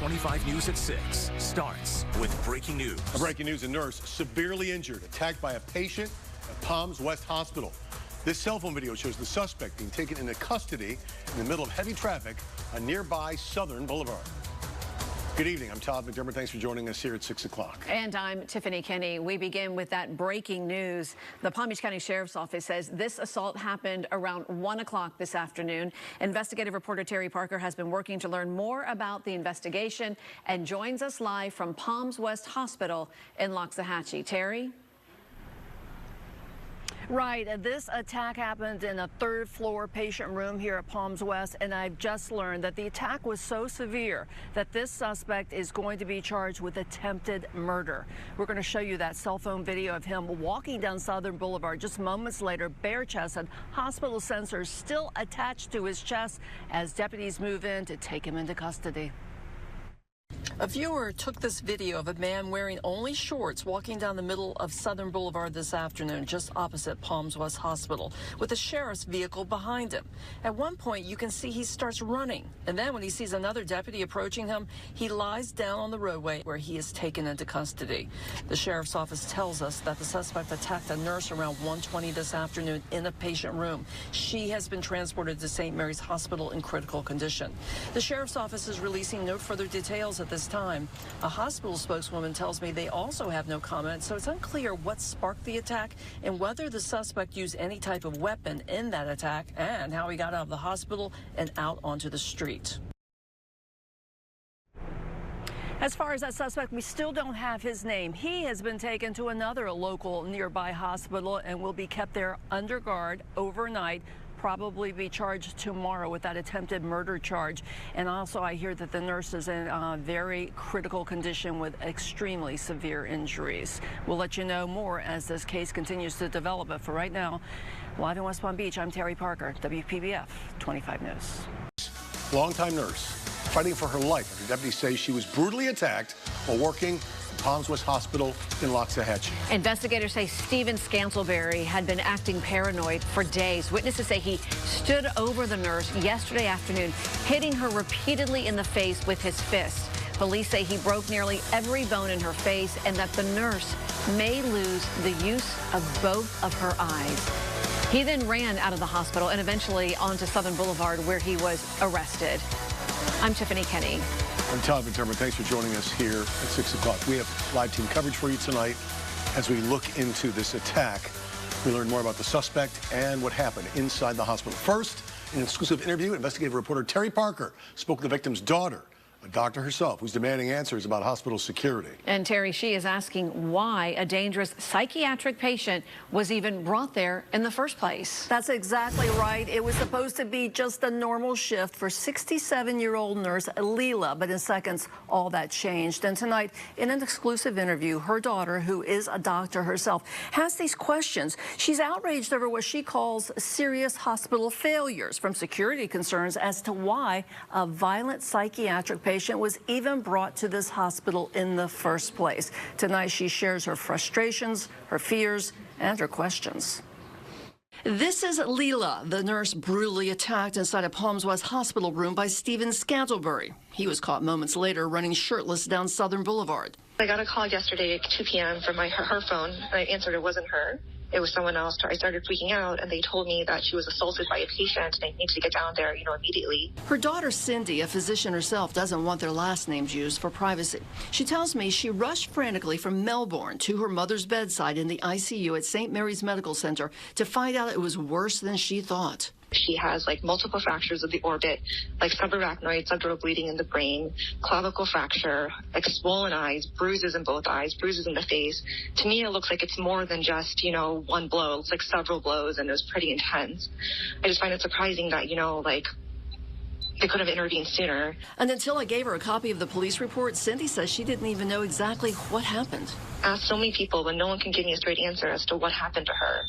25 News at 6 starts with breaking news. A breaking news: a nurse severely injured, attacked by a patient at Palms West Hospital. This cell phone video shows the suspect being taken into custody in the middle of heavy traffic on nearby Southern Boulevard. Good evening. I'm Todd McDermott. Thanks for joining us here at 6 o'clock. And I'm Tiffany Kenny. We begin with that breaking news. The Palm Beach County Sheriff's Office says this assault happened around 1 o'clock this afternoon. Investigative reporter Terry Parker has been working to learn more about the investigation and joins us live from Palms West Hospital in Loxahatchee. Terry? Right. This attack happened in a third-floor patient room here at Palms West, and I've just learned that the attack was so severe that this suspect is going to be charged with attempted murder. We're going to show you that cell phone video of him walking down Southern Boulevard just moments later, bare-chested, hospital sensors still attached to his chest as deputies move in to take him into custody. A viewer took this video of a man wearing only shorts walking down the middle of Southern Boulevard this afternoon, just opposite Palms West Hospital, with a sheriff's vehicle behind him. At one point, you can see he starts running, and then when he sees another deputy approaching him, he lies down on the roadway where he is taken into custody. The sheriff's office tells us that the suspect attacked a nurse around 1:20 this afternoon in a patient room. She has been transported to St. Mary's Hospital in critical condition. The sheriff's office is releasing no further details at this time. A hospital spokeswoman tells me they also have no comment, so it's unclear what sparked the attack and whether the suspect used any type of weapon in that attack and how he got out of the hospital and out onto the street. As far as that suspect, we still don't have his name. He has been taken to another local nearby hospital and will be kept there under guard overnight. Probably be charged tomorrow with that attempted murder charge. And also I hear that the nurse is in very critical condition with extremely severe injuries. We'll let you know more as this case continues to develop. But for right now, live in West Palm Beach, I'm Terry Parker, WPBF 25 News. Longtime nurse fighting for her life after deputies say she was brutally attacked while working at Palms West Hospital in Loxahatchee. Investigators say Stephen Scantlebury had been acting paranoid for days. Witnesses say he stood over the nurse yesterday afternoon, hitting her repeatedly in the face with his fist. Police say he broke nearly every bone in her face and that the nurse may lose the use of both of her eyes. He then ran out of the hospital and eventually onto Southern Boulevard, where he was arrested. I'm Tiffany Kenny. I'm Todd McDermott. Thanks for joining us here at 6 o'clock. We have live team coverage for you tonight as we look into this attack. We learn more about the suspect and what happened inside the hospital. First, in an exclusive interview, investigative reporter Terry Parker spoke to the victim's daughter, a doctor herself, who's demanding answers about hospital security. And Terry, she is asking why a dangerous psychiatric patient was even brought there in the first place. That's exactly right. It was supposed to be just a normal shift for 67-year-old nurse Leila, but in seconds, all that changed. And tonight, in an exclusive interview, her daughter, who is a doctor herself, has these questions. She's outraged over what she calls serious hospital failures, from security concerns as to why a violent psychiatric patient was even brought to this hospital in the first place. Tonight, she shares her frustrations, her fears, and her questions. This is Leila, the nurse brutally attacked inside a Palms West hospital room by Stephen Scantlebury. He was caught moments later running shirtless down Southern Boulevard. I got a call yesterday at 2 p.m. from her phone, and I answered. It wasn't her. It was someone else. I started freaking out, and they told me that she was assaulted by a patient, and I need to get down there, immediately. Her daughter, Cindy, a physician herself, doesn't want their last names used for privacy. She tells me she rushed frantically from Melbourne to her mother's bedside in the ICU at St. Mary's Medical Center to find out it was worse than she thought. She has multiple fractures of the orbit, subarachnoid, subdural bleeding in the brain, clavicle fracture, swollen eyes, bruises in both eyes, bruises in the face. To me, it looks like it's more than just, one blow. It looks like several blows, and it was pretty intense. I just find it surprising that, they could have intervened sooner. And until I gave her a copy of the police report, Cindy says she didn't even know exactly what happened. Asked so many people, but no one can give me a straight answer as to what happened to her.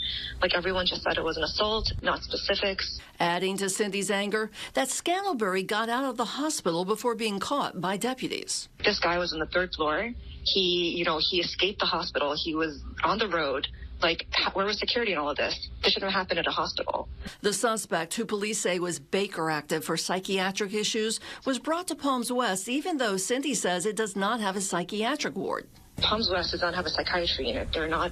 Everyone just said it was an assault, not specifics. Adding to Cindy's anger, that Scantlebury got out of the hospital before being caught by deputies. This guy was on the third floor. He escaped the hospital. He was on the road Like, where was security in all of this? This shouldn't have happened at a hospital. The suspect, who police say was Baker active for psychiatric issues, was brought to Palms West, even though Cindy says it does not have a psychiatric ward. Palms West does not have a psychiatry unit. They're not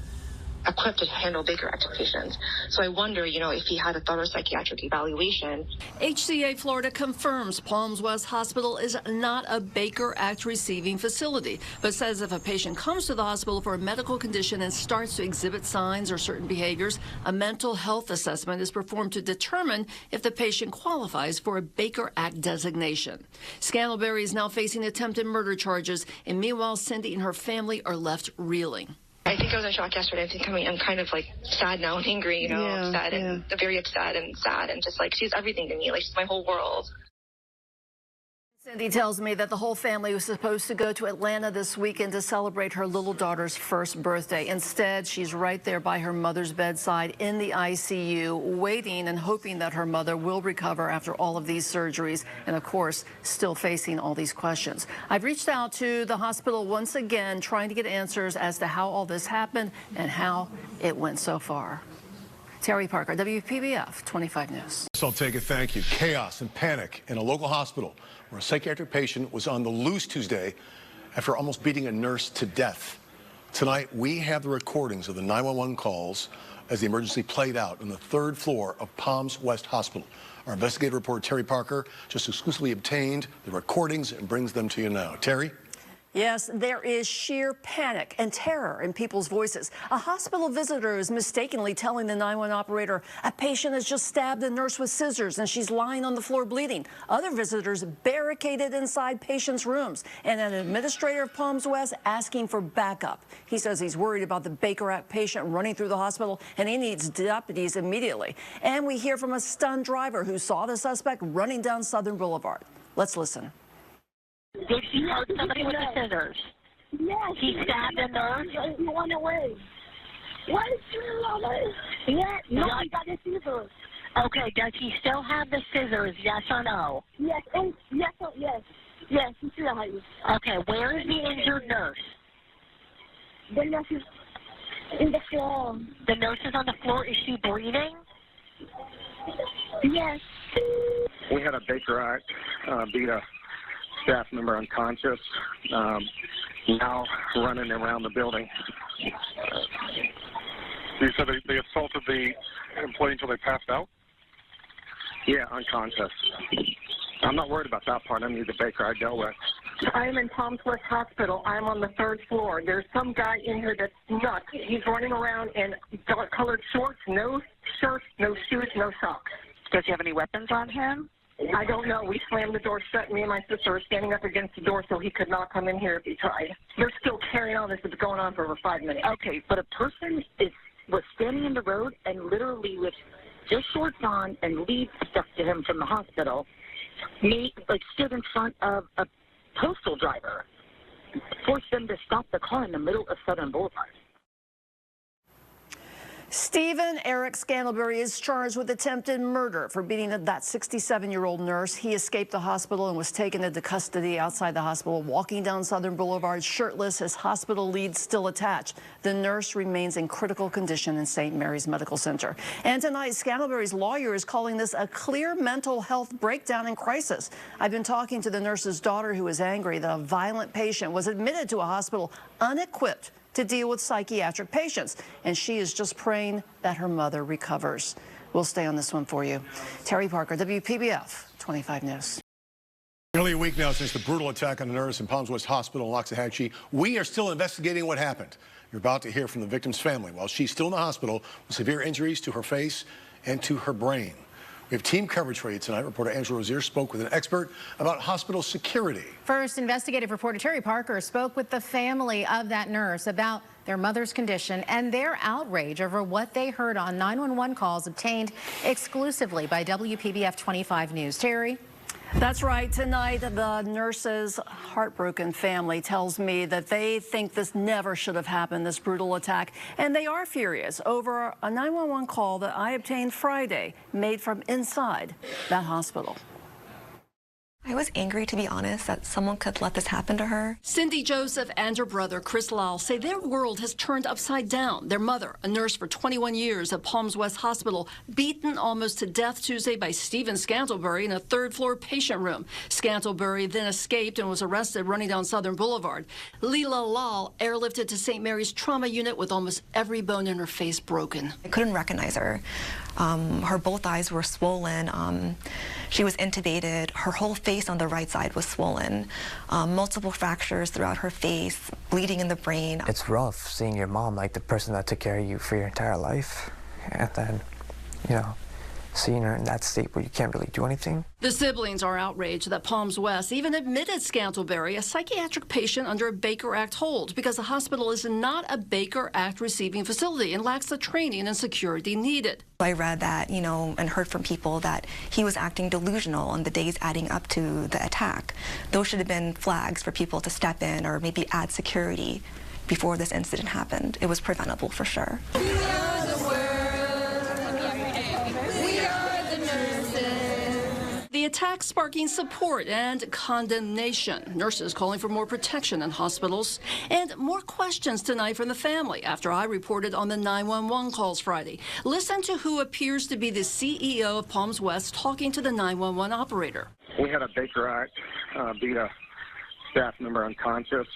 equipped to handle Baker active patients. So I wonder, if he had a thorough psychiatric evaluation. HCA Florida confirms Palms West Hospital is not a Baker Act receiving facility, but says if a patient comes to the hospital for a medical condition and starts to exhibit signs or certain behaviors, a mental health assessment is performed to determine if the patient qualifies for a Baker Act designation. Scantlebury is now facing attempted murder charges, and meanwhile, Cindy and her family are left reeling. I think I was in shock yesterday. I'm kind of like sad now and angry, upset and very upset and sad, and just like she's everything to me. Like she's my whole world. Cindy tells me that the whole family was supposed to go to Atlanta this weekend to celebrate her little daughter's first birthday. Instead, she's right there by her mother's bedside in the ICU, waiting and hoping that her mother will recover after all of these surgeries, and of course, still facing all these questions. I've reached out to the hospital once again, trying to get answers as to how all this happened and how it went so far. Terry Parker, WPBF 25 News. So I'll take it. Thank you. Chaos and panic in a local hospital where a psychiatric patient was on the loose Tuesday after almost beating a nurse to death. Tonight, we have the recordings of the 911 calls as the emergency played out on the 3rd floor of Palms West Hospital. Our investigative reporter, Terry Parker, just exclusively obtained the recordings and brings them to you now. Terry? Yes, there is sheer panic and terror in people's voices. A hospital visitor is mistakenly telling the 911 operator a patient has just stabbed a nurse with scissors and she's lying on the floor bleeding. Other visitors barricaded inside patients' rooms, and an administrator of Palms West asking for backup. He says he's worried about the Baker Act patient running through the hospital and he needs deputies immediately. And we hear from a stunned driver who saw the suspect running down Southern Boulevard. Let's listen. Did she hurt somebody with the scissors? Yes. He stabbed a nurse? He went away. What is she away? Yeah, no, I got the scissors. Okay, does he still have the scissors, yes or no? Yes, and yes, yes. Yes, he still has it. Okay, where is the injured nurse? The nurse is in the floor. The nurse is on the floor. Is she breathing? Yes. We had a Baker Act beat a staff member unconscious, now running around the building. You said they assaulted the employee until they passed out? Yeah, unconscious. I'm not worried about that part. I need the Baker I dealt with. I'm in Palms West Hospital. I'm on the 3rd floor. There's some guy in here that's nuts. He's running around in dark-colored shorts, no shirt, no shoes, no socks. Does he have any weapons on him? I don't know. We slammed the door shut. Me and my sister are standing up against the door so he could not come in here if he tried. They're still carrying on. This has been going on for over 5 minutes. Okay, but a person was standing in the road and literally with just shorts on and lead stuff to him from the hospital, stood in front of a postal driver, forced them to stop the car in the middle of Southern Boulevard. Stephen Eric Scantlebury is charged with attempted murder for beating that 67-year-old nurse. He escaped the hospital and was taken into custody outside the hospital, walking down Southern Boulevard shirtless, his hospital lead still attached. The nurse remains in critical condition in St. Mary's Medical Center. And tonight, Scantlebury's lawyer is calling this a clear mental health breakdown and crisis. I've been talking to the nurse's daughter, who is angry that a violent patient was admitted to a hospital unequipped to deal with psychiatric patients, and she is just praying that her mother recovers. We'll stay on this one for you. Terry Parker, WPBF 25 News. Nearly a week now since the brutal attack on a nurse in Palms West Hospital in Loxahatchee. We are still investigating what happened. You're about to hear from the victim's family while she's still in the hospital with severe injuries to her face and to her brain. We have team coverage for you tonight. Reporter Angela Rozier spoke with an expert about hospital security. First, investigative reporter Terry Parker spoke with the family of that nurse about their mother's condition and their outrage over what they heard on 911 calls obtained exclusively by WPBF 25 News. Terry? That's right. Tonight, the nurse's heartbroken family tells me that they think this never should have happened, this brutal attack, and they are furious over a 911 call that I obtained Friday, made from inside that hospital. I was angry, to be honest, that someone could let this happen to her. Cindy Joseph and her brother, Chris Lyle, say their world has turned upside down. Their mother, a nurse for 21 years at Palms West Hospital, beaten almost to death Tuesday by Stephen Scantlebury in a third-floor patient room. Scantlebury then escaped and was arrested running down Southern Boulevard. Leela Lal airlifted to St. Mary's trauma unit with almost every bone in her face broken. I couldn't recognize her. Her both eyes were swollen. She was intubated. Her whole face on the right side was swollen. Multiple fractures throughout her face, bleeding in the brain. It's rough seeing your mom, like the person that took care of you for your entire life, and then, you know, seeing her in that state where you can't really do anything. The siblings are outraged that Palms West even admitted Scantlebury, a psychiatric patient, under a Baker Act hold because the hospital is not a Baker Act receiving facility and lacks the training and security needed. I read that, you know, and heard from people that he was acting delusional on the days adding up to the attack. Those should have been flags for people to step in or maybe add security before this incident happened. It was preventable for sure. The attack sparking support and condemnation. Nurses calling for more protection in hospitals. And more questions tonight from the family after I reported on the 911 calls Friday. Listen to who appears to be the CEO of Palms West talking to the 911 operator. We had a Baker Act beat a staff member unconscious,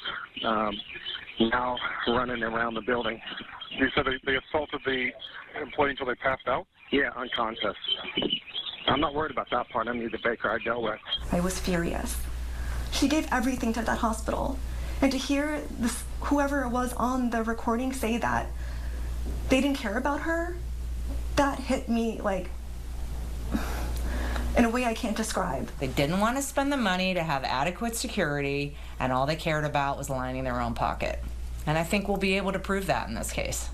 now running around the building. You said they assaulted the employee until they passed out? Yeah, unconscious. I'm not worried about that part. I need the Baker I dealt with. I was furious. She gave everything to that hospital. And to hear this, whoever it was on the recording say that they didn't care about her, that hit me like in a way I can't describe. They didn't want to spend the money to have adequate security, and all they cared about was lining their own pocket. And I think we'll be able to prove that in this case.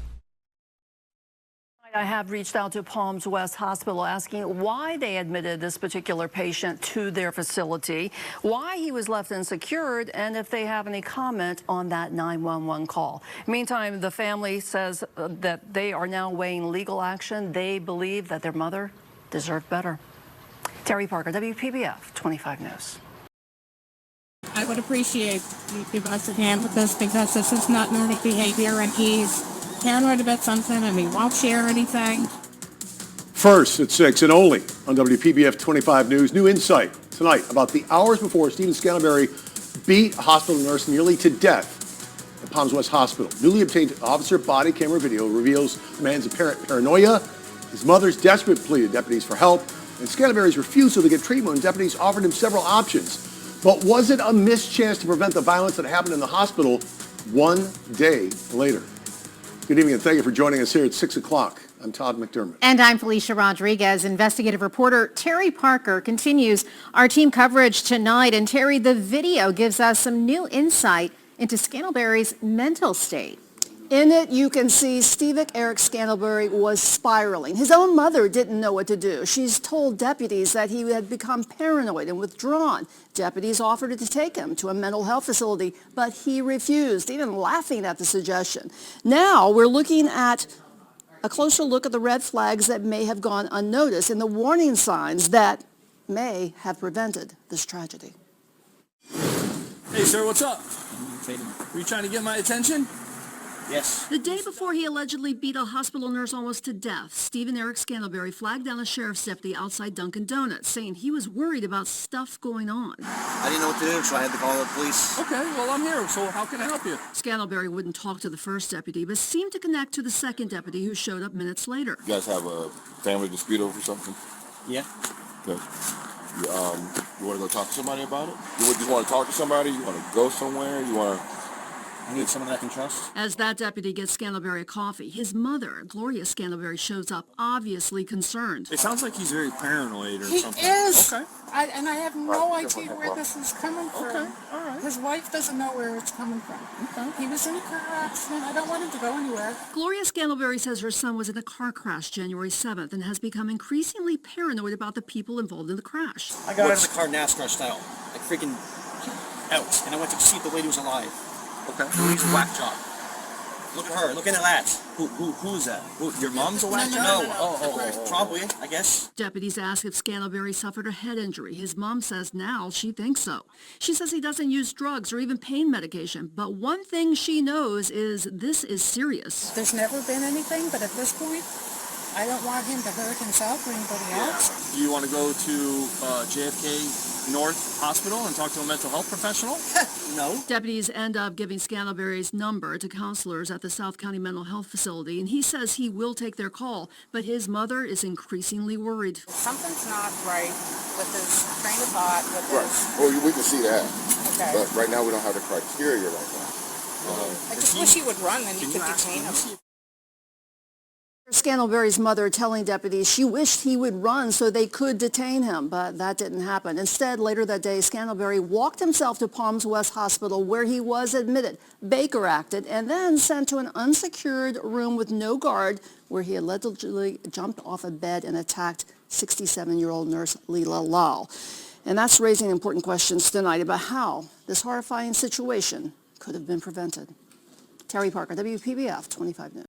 I have reached out to Palms West Hospital asking why they admitted this particular patient to their facility, why he was left unsecured, and if they have any comment on that 911 call. Meantime, the family says that they are now weighing legal action. They believe that their mother deserved better. Terry Parker, WPBF 25 News. I would appreciate if you guys could handle this because this is not normal behavior, and he's paranoid about something and he won't share anything. First at 6 and only on WPBF 25 News, new insight tonight about the hours before Stephen Scantlebury beat a hospital nurse nearly to death at Palms West Hospital. Newly obtained officer body camera video reveals the man's apparent paranoia, his mother's desperate plea to deputies for help, and Scantlebury's refusal to get treatment when deputies offered him several options. But was it a missed chance to prevent the violence that happened in the hospital one day later? Good evening and thank you for joining us here at 6 o'clock. I'm Todd McDermott. And I'm Felicia Rodriguez. Investigative reporter Terry Parker continues our team coverage tonight. And Terry, the video gives us some new insight into Scantlebury's mental state. In it, you can see Stephen Eric Scantlebury was spiraling. His own mother didn't know what to do. She's told deputies that he had become paranoid and withdrawn. Deputies offered to take him to a mental health facility, but he refused, even laughing at the suggestion. Now we're looking at a closer look at the red flags that may have gone unnoticed and the warning signs that may have prevented this tragedy. Hey, sir, what's up? Were you trying to get my attention? Yes. The day before he allegedly beat a hospital nurse almost to death, Stephen Eric Scantlebury flagged down a sheriff's deputy outside Dunkin' Donuts, saying he was worried about stuff going on. I didn't know what to do, so I had to call the police. Okay, well, I'm here, so how can I help you? Scantlebury wouldn't talk to the first deputy, but seemed to connect to the second deputy who showed up minutes later. You guys have a family dispute over something? Yeah. Okay. You want to go talk to somebody about it? You just want to talk to somebody? You want to go somewhere? You want to... I need someone that I can trust. As that deputy gets Scantlebury a coffee, his mother, Gloria Scantlebury, shows up, obviously concerned. It sounds like he's very paranoid or something. He is. Okay. I have no idea where this is coming from. Okay, all right. His wife doesn't know where it's coming from. Okay. He was in a car accident. I don't want him to go anywhere. Gloria Scantlebury says her son was in a car crash January 7th and has become increasingly paranoid about the people involved in the crash. I got out of the car NASCAR style, like freaking out, and I went to see if the lady was alive. Okay. He's a whack job. Look at her. Look in the latch. Who's that? Your mom's a whack job? No. Oh. Probably, I guess. Deputies ask if Scantlebury suffered a head injury. His mom says now she thinks so. She says he doesn't use drugs or even pain medication, but one thing she knows is this is serious. There's never been anything, but at this point, I don't want him to hurt himself or anybody else. Do you want to go to JFK North Hospital and talk to a mental health professional? No. Deputies end up giving Scantlebury's number to counselors at the South County Mental Health Facility, and he says he will take their call, but his mother is increasingly worried. Something's not right with his train of thought. Well, we can see that. Okay. But right now we don't have the criteria right now. I just wish he would run, then you could detain him. Scantlebury's mother telling deputies she wished he would run so they could detain him, but that didn't happen. Instead, later that day, Scantlebury walked himself to Palms West Hospital where he was admitted, Baker acted, and then sent to an unsecured room with no guard where he allegedly jumped off a bed and attacked 67-year-old nurse Leela Lal. And that's raising important questions tonight about how this horrifying situation could have been prevented. Terry Parker, WPBF 25 News.